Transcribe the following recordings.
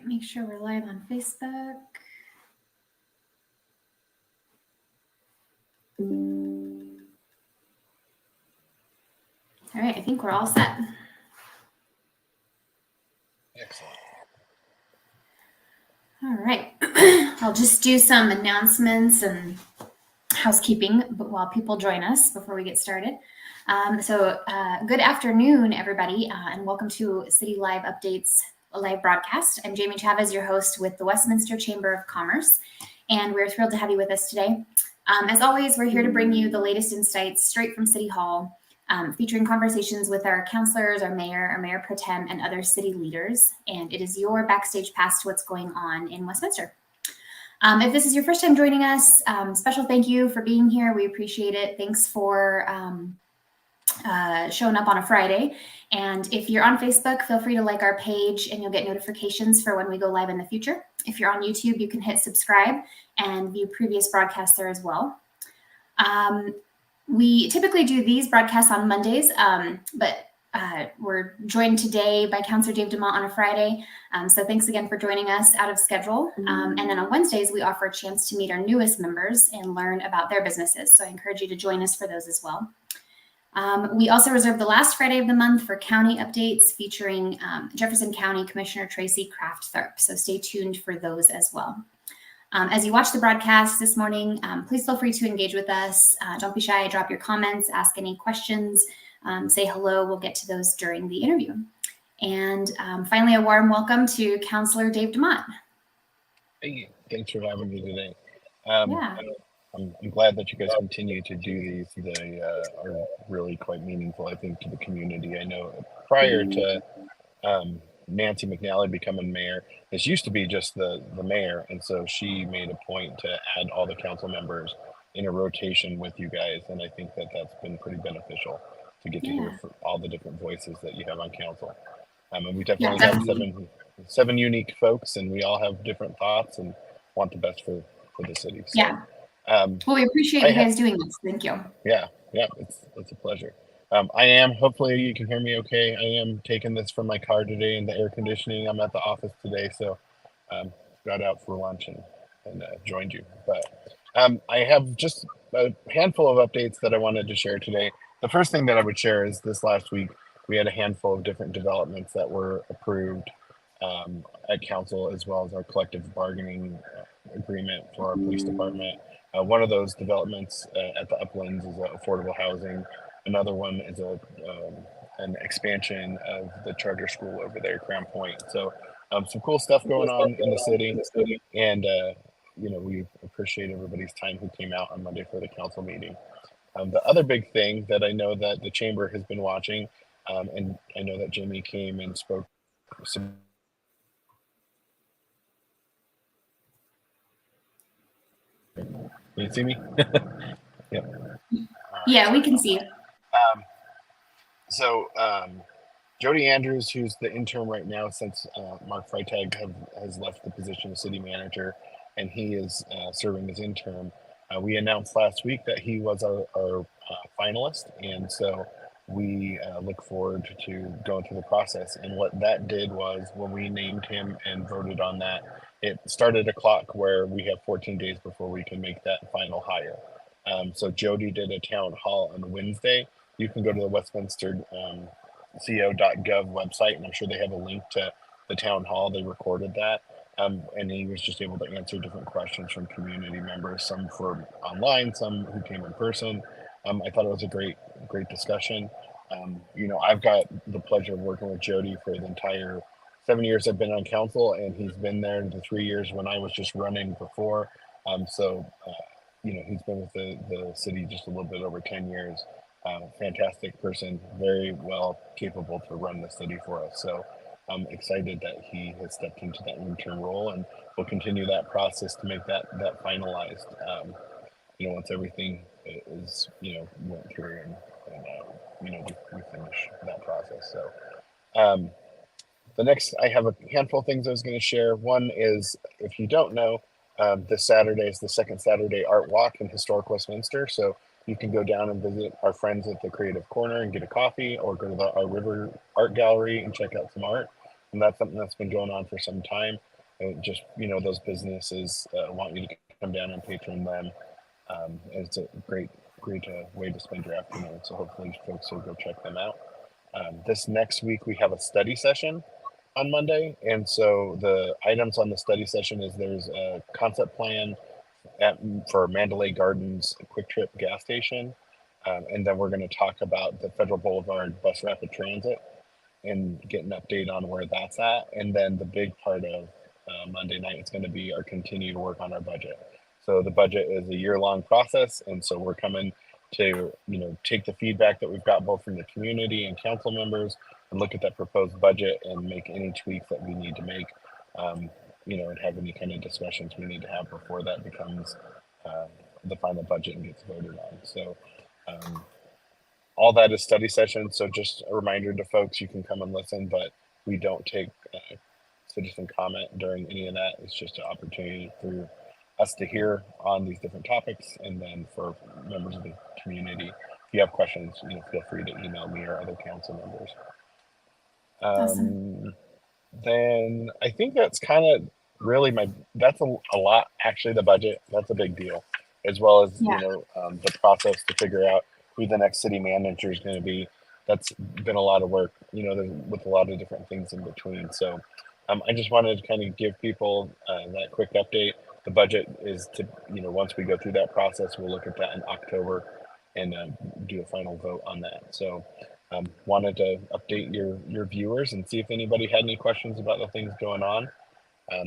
make sure we're live on Facebook. All right, I think we're all set. Excellent. All right, I'll just do some announcements and housekeeping while people join us before we get started. Good afternoon, everybody, and welcome to City Live Updates, a live broadcast. I'm Jamie Chavez, your host with the Westminster Chamber of Commerce, and we're thrilled to have you with us today. As always, we're here to bring you the latest insights straight from City Hall, featuring conversations with our councilors, our mayor pro tem, and other city leaders. And it is your backstage pass to what's going on in Westminster. If this is your first time joining us, special thank you for being here. We appreciate it. Thanks for showing up on a Friday. And if you're on Facebook, feel free to like our page and you'll get notifications for when we go live in the future. If you're on YouTube, you can hit subscribe and view previous broadcasts there as well. We typically do these broadcasts on Mondays, but we're joined today by Councilor Demott on a Friday. So thanks again for joining us out of schedule. And then on Wednesdays, we offer a chance to meet our newest members and learn about their businesses. So I encourage you to join us for those as well. We also reserve the last Friday of the month for county updates featuring Jefferson County Commissioner Tracy Kraft-Tharp. So stay tuned for those as well. As you watch the broadcast this morning, please feel free to engage with us. Don't be shy, drop your comments, ask any questions, say hello. We'll get to those during the interview. And finally, a warm welcome to Councilor Dave Demott. Hey, thanks for having me today. Yeah. I'm glad that you guys continue to do these. They are really quite meaningful, I think, to the community. I know prior to Nancy McNally becoming mayor, this used to be just the mayor, and so she made a point to add all the council members in a rotation with you guys, and I think that that's been pretty beneficial to get to hear from all the different voices that you have on council. And we definitely have seven unique folks, and we all have different thoughts and want the best for the city. So, yeah. Well, we appreciate you guys doing this. Thank you. Yeah, it's a pleasure. Hopefully you can hear me okay. I am taking this from my car today in the air conditioning. I'm at the office today, so got out for lunch and joined you. But I have just a handful of updates that I wanted to share today. The first thing that I would share is this last week, we had a handful of different developments that were approved at council, as well as our collective bargaining agreement for our police department. One of those developments at the Uplands is affordable housing. Another one is an expansion of the charter school over there, Crown Point. So some cool stuff going on in the city. And, we appreciate everybody's time who came out on Monday for the council meeting. The other big thing that I know that the chamber has been watching, and I know that Jamie came and spoke some. Can you see me? Yep. Yeah, we can see you. Jody Andrews, who's the interim right now since Mark Freitag has left the position of city manager, and he is serving as interim. We announced last week that he was our finalist, and so we look forward to going through the process. And what that did was, when we named him and voted on that, it started a clock where we have 14 days before we can make that final hire. So Jody did a town hall on Wednesday. You can go to the Westminster co.gov website, and I'm sure they have a link to the town hall. They recorded that. And he was just able to answer different questions from community members, some from online, some who came in person. I thought it was a great discussion. I've got the pleasure of working with Jody for the entire 7 years I've been on council, and he's been there the 3 years when I was just running before. He's been with the city just a little bit over 10 years. Fantastic person, very well capable to run the city for us. So I'm excited that he has stepped into that interim role, and we'll continue that process to make that finalized. Once everything is went through and we finish that process. So the next, I have a handful of things I was going to share. One is, if you don't know, this Saturday is the second Saturday Art Walk in historic Westminster. So you can go down and visit our friends at the Creative Corner and get a coffee, or go to our River Art Gallery and check out some art. And that's something that's been going on for some time. just, those businesses want you to come down and patron them. And it's a great way to spend your afternoon. So hopefully folks will go check them out. This next week we have a study session on Monday, and so the items on the study session is there's a concept plan for Mandalay Gardens Quick Trip gas station, and then we're going to talk about the Federal Boulevard Bus Rapid Transit and get an update on where that's at. And then the big part of Monday night is going to be our continued work on our budget. So the budget is a year-long process, and so we're coming to take the feedback that we've got both from the community and council members and look at that proposed budget and make any tweaks that we need to make, and have any kind of discussions we need to have before that becomes the final budget and gets voted on. So all that is study session. So just a reminder to folks, you can come and listen, but we don't take citizen comment during any of that. It's just an opportunity for us to hear on these different topics, and then for members of the community, if you have questions, feel free to email me or other council members. Awesome. Then I think that's kind of really that's a lot. Actually, the budget, that's a big deal, as well as the process to figure out who the next city manager is going to be. That's been a lot of work, with a lot of different things in between. So I just wanted to kind of give people that quick update. The budget is to, once we go through that process, we'll look at that in October and do a final vote on that. So wanted to update your viewers and see if anybody had any questions about the things going on.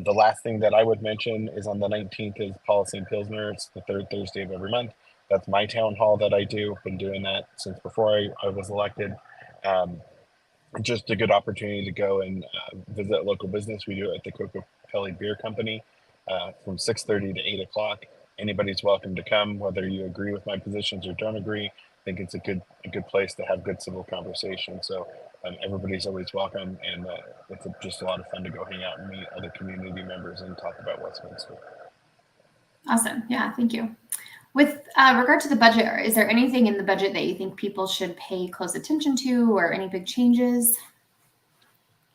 The last thing that I would mention is on the 19th is Policy and Pilsner. It's the third Thursday of every month. That's my town hall that I do. Been doing that since before I was elected. Just a good opportunity to go and visit local business. We do it at the Coca-Cola Beer Company from 6:30 to 8 o'clock. Anybody's welcome to come, whether you agree with my positions or don't agree. I think it's a good place to have good civil conversation. So everybody's always welcome, and it's just a lot of fun to go hang out and meet other community members and talk about Westminster. Awesome. Yeah, thank you. With regard to the budget, is there anything in the budget that you think people should pay close attention to, or any big changes?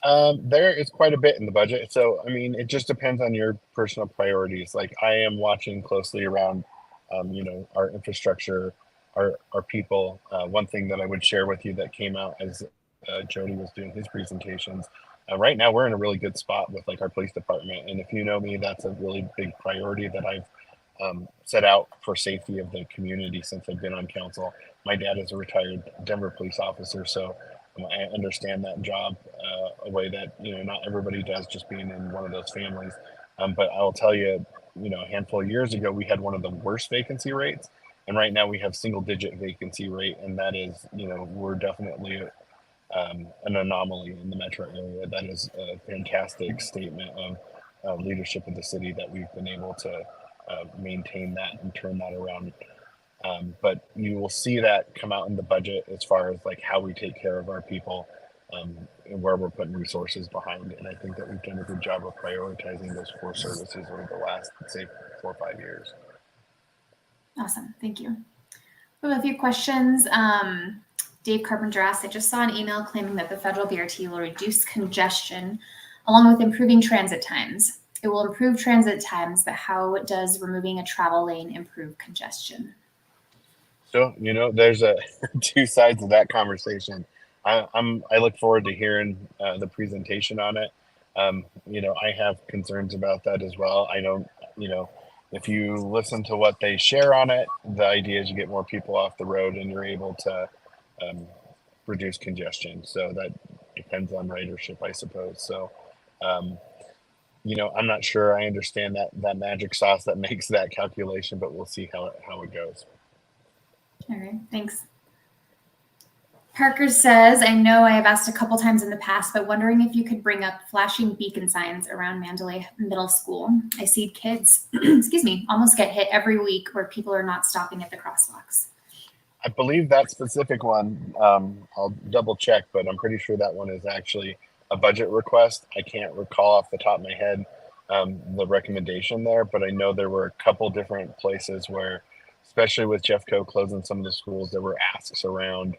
There is quite a bit in the budget. So, I mean, it just depends on your personal priorities. Like I am watching closely around, our infrastructure, our people. One thing that I would share with you that came out as Jody was doing his presentations. Right now, we're in a really good spot with like our police department. And if you know me, that's a really big priority that I've set out for safety of the community since I've been on council. My dad is a retired Denver police officer, so I understand that job a way that not everybody does, just being in one of those families. But I'll tell you, a handful of years ago, we had one of the worst vacancy rates, and right now we have single-digit vacancy rate, and that is, we're definitely an anomaly in the metro area. That is a fantastic statement of leadership of the city that we've been able to maintain that and turn that around. But you will see that come out in the budget as far as like how we take care of our people and where we're putting resources behind. And I think that we've done a good job of prioritizing those core services over the last, say, 4 or 5 years. Awesome. Thank you. We have a few questions. Dave Carpenter asked, I just saw an email claiming that the federal BRT will reduce congestion along with improving transit times. It will improve transit times, but how does removing a travel lane improve congestion? So, there's two sides of that conversation. I look forward to hearing the presentation on it. I have concerns about that as well. I know, if you listen to what they share on it, the idea is you get more people off the road and you're able to reduce congestion. So that depends on ridership, I suppose. So, I'm not sure I understand that magic sauce that makes that calculation, but we'll see how it goes. All right, thanks. Parker says, I know I have asked a couple times in the past, but wondering if you could bring up flashing beacon signs around Mandalay Middle School. I see kids, almost get hit every week where people are not stopping at the crosswalks. I believe that specific one, I'll double check, but I'm pretty sure that one is actually a budget request. I can't recall off the top of my head the recommendation there, but I know there were a couple different places where, especially with Jeffco closing some of the schools, there were asks around,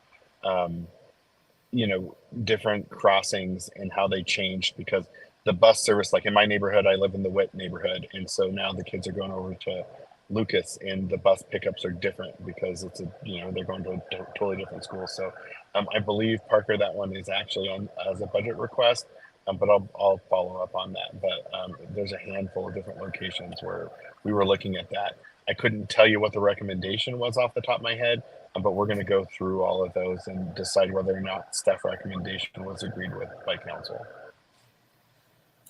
different crossings and how they changed, because the bus service, like in my neighborhood, I live in the Witt neighborhood, and so now the kids are going over to Lucas, and the bus pickups are different because it's they're going to a totally different school. So I believe, Parker, that one is actually on as a budget request, but I'll follow up on that. But there's a handful of different locations where we were looking at that. I couldn't tell you what the recommendation was off the top of my head, but we're going to go through all of those and decide whether or not staff recommendation was agreed with by council.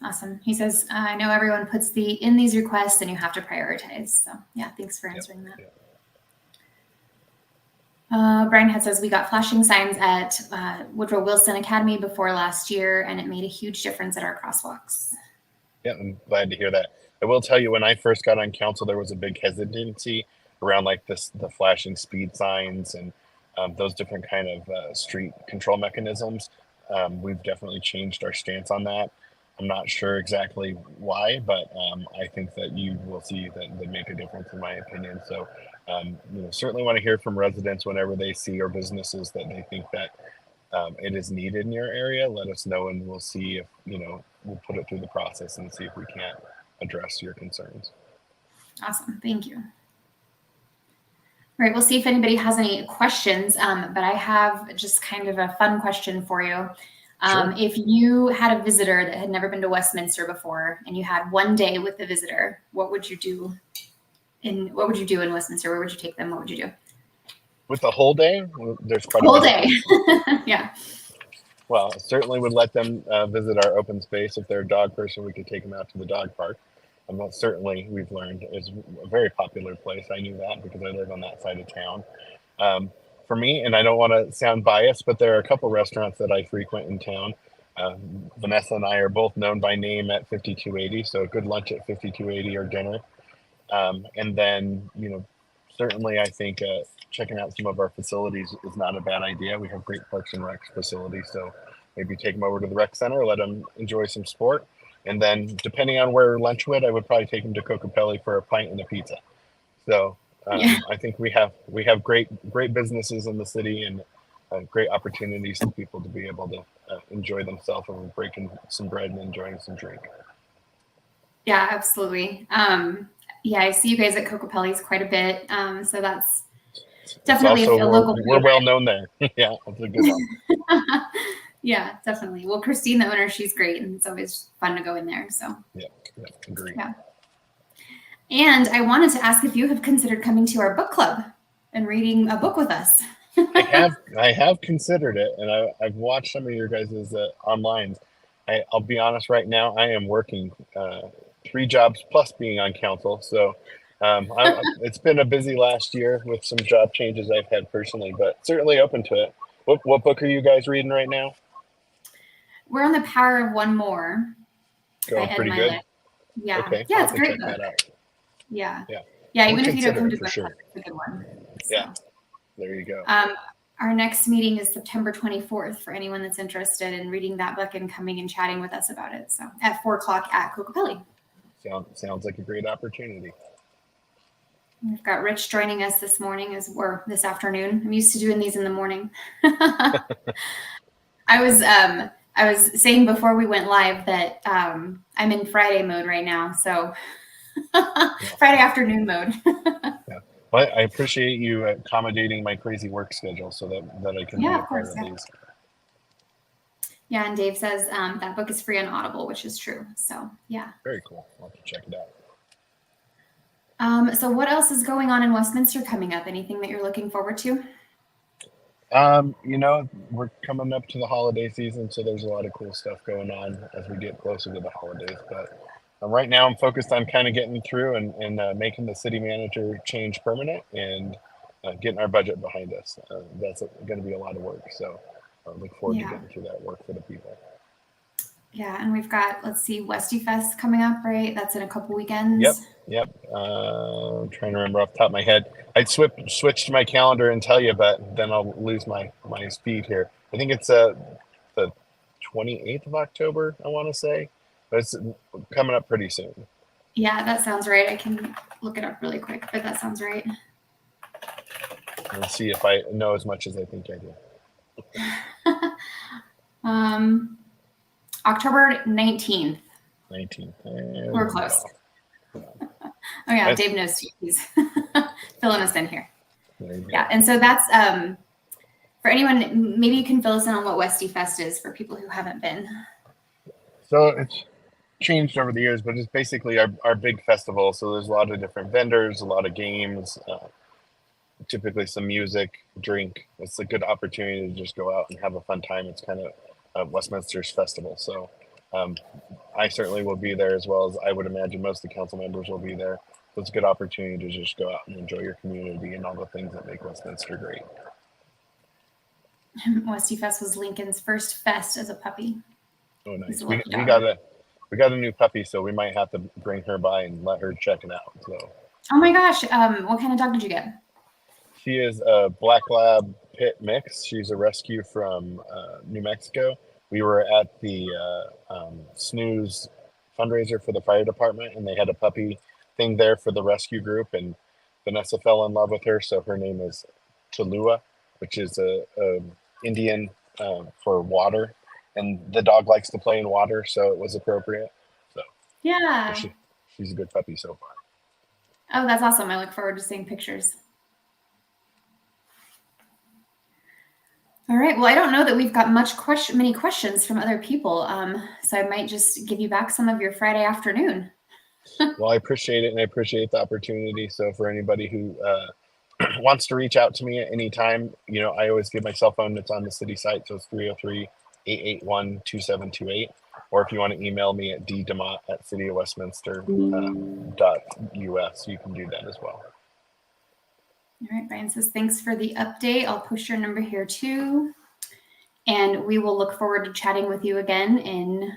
Awesome. He says, I know everyone puts in these requests and you have to prioritize. So yeah, thanks for answering that. Yep. Brian Head says, we got flashing signs at Woodrow Wilson Academy before last year, and it made a huge difference at our crosswalks. Yeah, I'm glad to hear that. I will tell you, when I first got on council, there was a big hesitancy around like the flashing speed signs and those different kind of street control mechanisms. We've definitely changed our stance on that. I'm not sure exactly why, but I think that you will see that they make a difference, in my opinion. So, certainly want to hear from residents whenever they see or businesses that they think that it is needed in your area. Let us know, and we'll see if we'll put it through the process and see if we can't address your concerns. Awesome, thank you. All right, we'll see if anybody has any questions, but I have just kind of a fun question for you. Sure. If you had a visitor that had never been to Westminster before and you had one day with the visitor, what would you do in Westminster? Where would you take them? What would you do? With the whole day? There's quite whole a day. Yeah. Well, certainly would let them visit our open space. If they're a dog person, we could take them out to the dog park. And certainly, we've learned, is a very popular place. I knew that because I live on that side of town. For me, and I don't want to sound biased, but there are a couple restaurants that I frequent in town. Vanessa and I are both known by name at 5280, so a good lunch at 5280 or dinner. And then, certainly I think checking out some of our facilities is not a bad idea. We have great Parks and Rec facilities, so maybe take them over to the rec center, let them enjoy some sport. And then depending on where lunch went, I would probably take them to Cocopelli for a pint and a pizza. So I think we have great businesses in the city and great opportunities for people to be able to enjoy themselves and breaking some bread and enjoying some drink. Yeah, absolutely. Yeah, I see you guys at Cocopelli's quite a bit. So that's definitely a local. We're well known there. Yeah, that's a good one. Yeah, definitely. Well, Christine, the owner, she's great, and it's always fun to go in there. So yeah, agree. Yeah. And I wanted to ask if you have considered coming to our book club and reading a book with us. I have considered it, and I've watched some of your guys' online. I'll be honest, right now I am working 3 jobs plus being on council. So it's been a busy last year with some job changes I've had personally, but certainly open to it. What book are you guys reading right now? We're on The Power of One More. Going pretty good. Yeah. Okay. Yeah, it's a great book. Yeah. Yeah. Even if you don't come to for sure. It's a good one. So. Yeah. There you go. Our next meeting is September 24th for anyone that's interested in reading that book and coming and chatting with us about it. So at 4:00 at Cocopelli. Sounds like a great opportunity. We've got Rich joining us this afternoon. I'm used to doing these in the morning. I was saying before we went live that I'm in Friday mode right now. So Friday afternoon mode. Yeah. Well, I appreciate you accommodating my crazy work schedule so that I can be a part of these. Yeah, and Dave says that book is free on Audible, which is true. So yeah. Very cool. I'll have to check it out. So what else is going on in Westminster coming up? Anything that you're looking forward to? We're coming up to the holiday season, so there's a lot of cool stuff going on as we get closer to the holidays. But right now I'm focused on kind of getting through and making the city manager change permanent and getting our budget behind us. That's going to be a lot of work. So I look forward to getting through that work for the people. Yeah, and we've got, Westy Fest coming up, right? That's in a couple weekends. Yep. I'm trying to remember off the top of my head. I'd switch to my calendar and tell you, but then I'll lose my speed here. I think it's the 28th of October, I want to say. But it's coming up pretty soon. Yeah, that sounds right. I can look it up really quick, but that sounds right. Let's see if I know as much as I think I do. October 19th 19th. We're close. Oh yeah, Nice. Dave knows too. He's filling us in here. There you go. Yeah, and so that's for anyone. Maybe you can fill us in on what Westy Fest is for people who haven't been. So it's changed over the years, but it's basically our big festival. So there's a lot of different vendors, a lot of games, typically some music, drink. It's a good opportunity to just go out and have a fun time. It's kind of Westminster's festival. So I certainly will be there, as well as I would imagine most of the council members will be there. So it's a good opportunity to just go out and enjoy your community and all the things that make Westminster great. Westy Fest was Lincoln's first fest as a puppy. Oh, nice. He's a We lucky dog. got a new puppy, so we might have to bring her by and let her check it out. So. Oh my gosh, what kind of dog did you get? She is a Black Lab Pit mix. She's a rescue from New Mexico. We were at the Snooze fundraiser for the fire department, and they had a puppy thing there for the rescue group, and Vanessa fell in love with her, so her name is Cholula, which is a Indian for water, and the dog likes to play in water, so it was appropriate. So Yeah. she's a good puppy so far. Oh, that's awesome. I look forward to seeing pictures. All right. Well, I don't know that we've got many questions from other people. So I might just give you back some of your Friday afternoon. Well, I appreciate it, and I appreciate the opportunity. So for anybody who wants to reach out to me at any time, I always give my cell phone. It's on the city site. So it's 303-881-2728. Or if you want to email me at ddemott@citywestminster.us, you can do that as well. All right, Brian says, thanks for the update. I'll push your number here too. And we will look forward to chatting with you again in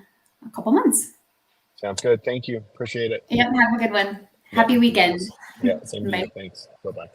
a couple months. Sounds good. Thank you. Appreciate it. Yep, have a good one. Happy weekend. Yeah, same to Bye. you. Thanks. Bye-bye.